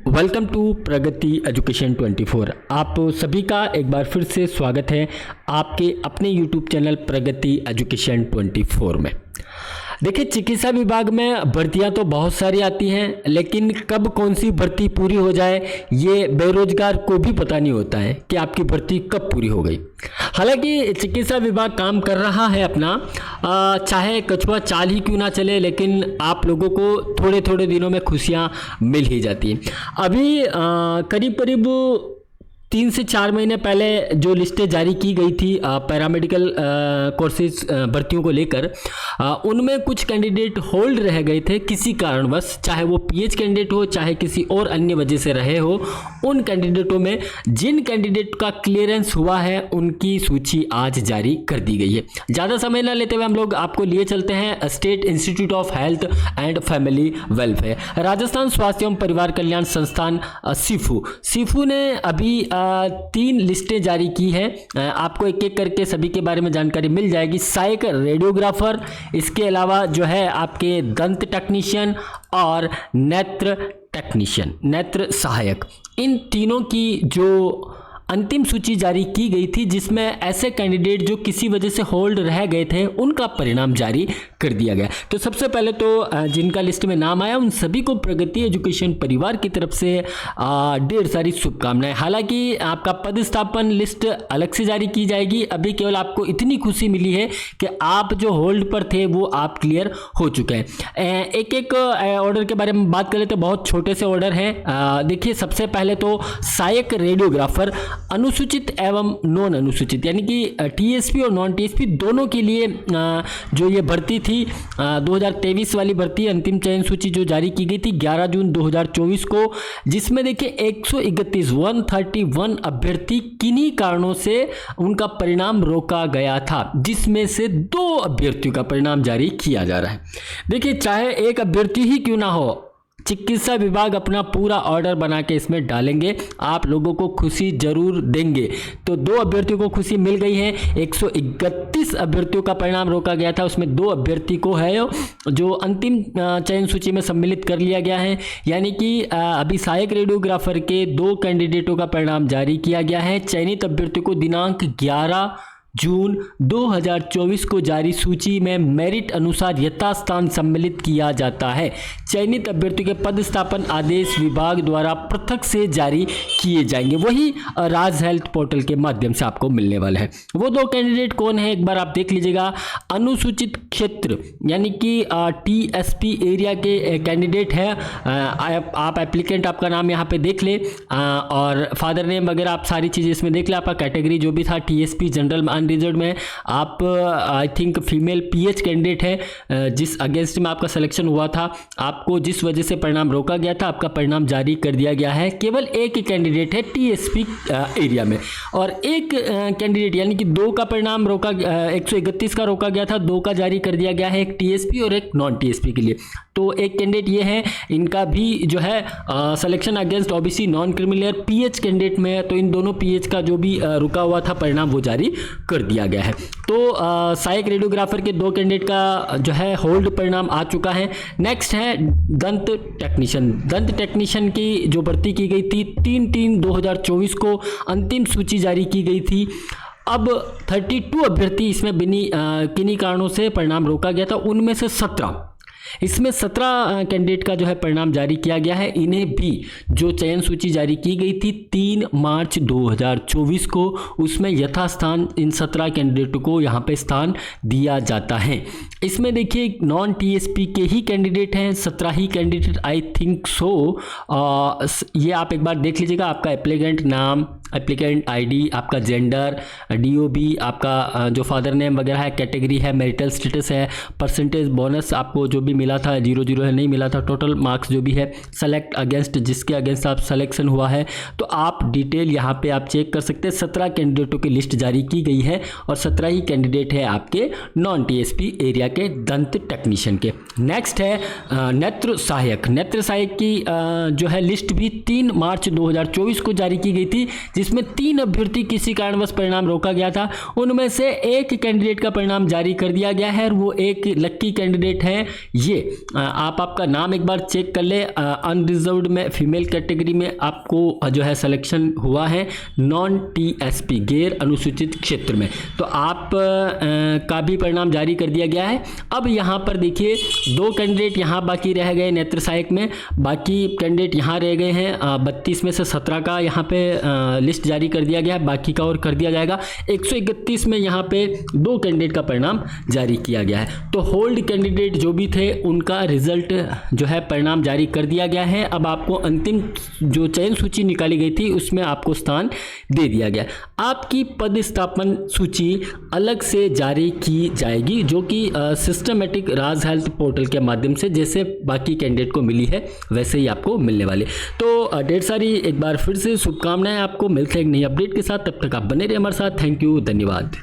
Welcome to Pragati education 24। आप सभी का एक बार फिर से स्वागत है आपके अपने यूट्यूब चैनल प्रगति एजुकेशन 24 में। देखिए, चिकित्सा विभाग में भर्तियां तो बहुत सारी आती हैं, लेकिन कब कौन सी भर्ती पूरी हो जाए ये बेरोजगार को भी पता नहीं होता है कि आपकी भर्ती कब पूरी हो गई। हालांकि चिकित्सा विभाग काम कर रहा है अपना, चाहे कछुआ चाल ही क्यों ना चले, लेकिन आप लोगों को थोड़े थोड़े दिनों में खुशियां मिल ही जाती हैं। अभी करीब करीब 3 से 4 महीने पहले जो लिस्टें जारी की गई थी पैरामेडिकल कोर्सेज भर्तियों को लेकर, उनमें कुछ कैंडिडेट होल्ड रह गए थे किसी कारणवश, चाहे वो पीएच कैंडिडेट हो चाहे किसी और अन्य वजह से रहे हो। उन कैंडिडेटों में जिन कैंडिडेट का क्लियरेंस हुआ है उनकी सूची आज जारी कर दी गई है। ज़्यादा समय न लेते हुए हम लोग आपको लिए चलते हैं state institute of health and family welfare, Rajasthan स्वास्थ्य एवं परिवार कल्याण संस्थान सिफू ने अभी 3 लिस्टें जारी की हैं। आपको एक एक करके सभी के बारे में जानकारी मिल जाएगी। सहायक रेडियोग्राफर, इसके अलावा जो है आपके दंत टेक्नीशियन और नेत्र टेक्नीशियन, नेत्र सहायक, इन तीनों की जो अंतिम सूची जारी की गई थी, जिसमें ऐसे कैंडिडेट जो किसी वजह से होल्ड रह गए थे उनका परिणाम जारी कर दिया गया। तो सबसे पहले तो जिनका लिस्ट में नाम आया उन सभी को प्रगति एजुकेशन परिवार की तरफ से ढेर सारी शुभकामनाएं। हालांकि आपका पदस्थापन लिस्ट अलग से जारी की जाएगी। अभी केवल आपको इतनी खुशी मिली है कि आप जो होल्ड पर थे वो आप क्लियर हो चुके हैं। एक एक ऑर्डर के बारे में बात करें तो बहुत छोटे से ऑर्डर हैं। देखिए, सबसे पहले तो सहायक रेडियोग्राफर अनुसूचित एवं नॉन अनुसूचित, यानी कि टीएसपी और नॉन टीएसपी दोनों के लिए जो ये भर्ती थी 2023 वाली भर्ती, अंतिम चयन सूची जो जारी की गई थी 11 जून 2024 को, जिसमें देखिए 131 अभ्यर्थी किन्हीं कारणों से उनका परिणाम रोका गया था, जिसमें से 2 अभ्यर्थियों का परिणाम जारी किया जा रहा है। देखिए, चाहे एक अभ्यर्थी ही क्यों ना हो, चिकित्सा विभाग अपना पूरा ऑर्डर बना के इसमें डालेंगे, आप लोगों को खुशी जरूर देंगे। तो 2 अभ्यर्थियों को खुशी मिल गई है। 131 अभ्यर्थियों का परिणाम रोका गया था, उसमें 2 अभ्यर्थी को है जो अंतिम चयन सूची में सम्मिलित कर लिया गया है। यानी कि अभी सहायक रेडियोग्राफर के 2 कैंडिडेटों का परिणाम जारी किया गया है। चयनित अभ्यर्थियों को दिनांक 11 जून 2024 को जारी सूची में मेरिट अनुसार यथास्थान सम्मिलित किया जाता है। चयनित अभ्यर्थियों के पदस्थापन आदेश विभाग द्वारा पृथक से जारी किए जाएंगे, वही राज हेल्थ पोर्टल के माध्यम से आपको मिलने वाला है। वो 2 कैंडिडेट कौन है एक बार आप देख लीजिएगा। अनुसूचित क्षेत्र यानी कि टीएसपी एरिया के कैंडिडेट है। आप एप्लीकेंट, आपका नाम यहाँ पे देख ले और फादर नेम वगैरह आप सारी चीज़ें इसमें देख ले। आपका कैटेगरी जो भी था टीएसपी जनरल रिजल्ट में आप I think female pH candidate है, जिस अगेंस्ट में आपका सिलेक्शन हुआ था, आपको जिस वजह से परिणाम रोका गया था, आपका परिणाम जारी कर दिया गया है। केवल एक कैंडिडेट है टीएसपी एरिया में, और एक कैंडिडेट यानी कि 2 का परिणाम रोका, 131 का रोका गया था, 2 का जारी कर दिया गया है, एक टीएसपी और एक नॉन टीएसपी के लिए। तो एक कैंडिडेट ये है, इनका भी जो है selection against OBC non criminal pH candidate में है। तो इन दोनों पीएच का जो भी रुका हुआ था परिणाम वो जारी कर दिया गया है। तो सहायक रेडियोग्राफर के 2 कैंडिडेट का जो है होल्ड परिणाम आ चुका है। नेक्स्ट है दंत टेक्नीशियन। दंत टेक्नीशियन की जो भर्ती की गई थी 3/3/2024 को अंतिम सूची जारी की गई थी। अब 32 अभ्यर्थी इसमें किन्हीं कारणों से परिणाम रोका गया था, उनमें से 17 कैंडिडेट का जो है परिणाम जारी किया गया है। इन्हें भी जो चयन सूची जारी की गई थी 3 मार्च 2024 को, उसमें यथास्थान इन 17 कैंडिडेटों को यहाँ पे स्थान दिया जाता है। इसमें देखिए नॉन टीएसपी के ही कैंडिडेट हैं, 17 ही कैंडिडेट आई थिंक सो। ये आप एक बार देख लीजिएगा। आपका एप्लीकेंट नाम, एप्लीकेंट आईडी, आपका जेंडर, डीओबी, आपका जो फादर नेम वगैरह है, कैटेगरी है, मैरिटल स्टेटस है, परसेंटेज बोनस आपको जो भी मिला था 0 है नहीं मिला था, टोटल मार्क्स जो भी है, सेलेक्ट अगेंस्ट जिसके अगेंस्ट आप सिलेक्शन हुआ है, तो आप डिटेल यहाँ पे आप चेक कर सकते हैं। 17 कैंडिडेटों की लिस्ट जारी की गई है और 17 ही कैंडिडेट है आपके नॉन टीएसपी एरिया के दंत टेक्नीशियन के। नेक्स्ट है नेत्र सहायक। नेत्र सहायक की जो है लिस्ट भी 3 मार्च 2024 को जारी की गई थी, जिसमें 3 अभ्यर्थी किसी कारणवश परिणाम रोका गया था। उनमें से एक कैंडिडेट का परिणाम जारी कर दिया गया है और वो एक लक्की कैंडिडेट है। ये आप आपका नाम एक बार चेक कर ले। अनरिजर्व्ड में फीमेल कैटेगरी में आपको जो है सिलेक्शन हुआ है नॉन टीएसपी गैर अनुसूचित क्षेत्र में, तो आप का भी परिणाम जारी कर दिया गया है। अब यहाँ पर देखिए 2 कैंडिडेट यहाँ बाकी रह गए नेत्र सहायक में, बाकी कैंडिडेट यहाँ रह गए हैं। 32 में से 17 का यहाँ पे लिस्ट जारी कर दिया गया है, बाकी का और कर दिया जाएगा। 131 में यहाँ पे 2 कैंडिडेट का परिणाम जारी किया गया है। तो होल्ड कैंडिडेट जो भी थे उनका रिजल्ट जो है परिणाम जारी कर दिया गया है। अब आपको अंतिम जो चयन सूची निकाली गई थी उसमें आपको स्थान दे दिया गया। आपकी पदस्थापन सूची अलग से जारी की जाएगी, जो कि सिस्टमेटिक राज हेल्थ पोर्टल के माध्यम से जैसे बाकी कैंडिडेट को मिली है वैसे ही आपको मिलने वाले। तो ढेर सारी एक बार फिर से शुभकामनाएं आपको। मिलते हैं एक नई अपडेट के साथ, तब तक आप बने रहिए हमारे साथ। थैंक यू, धन्यवाद।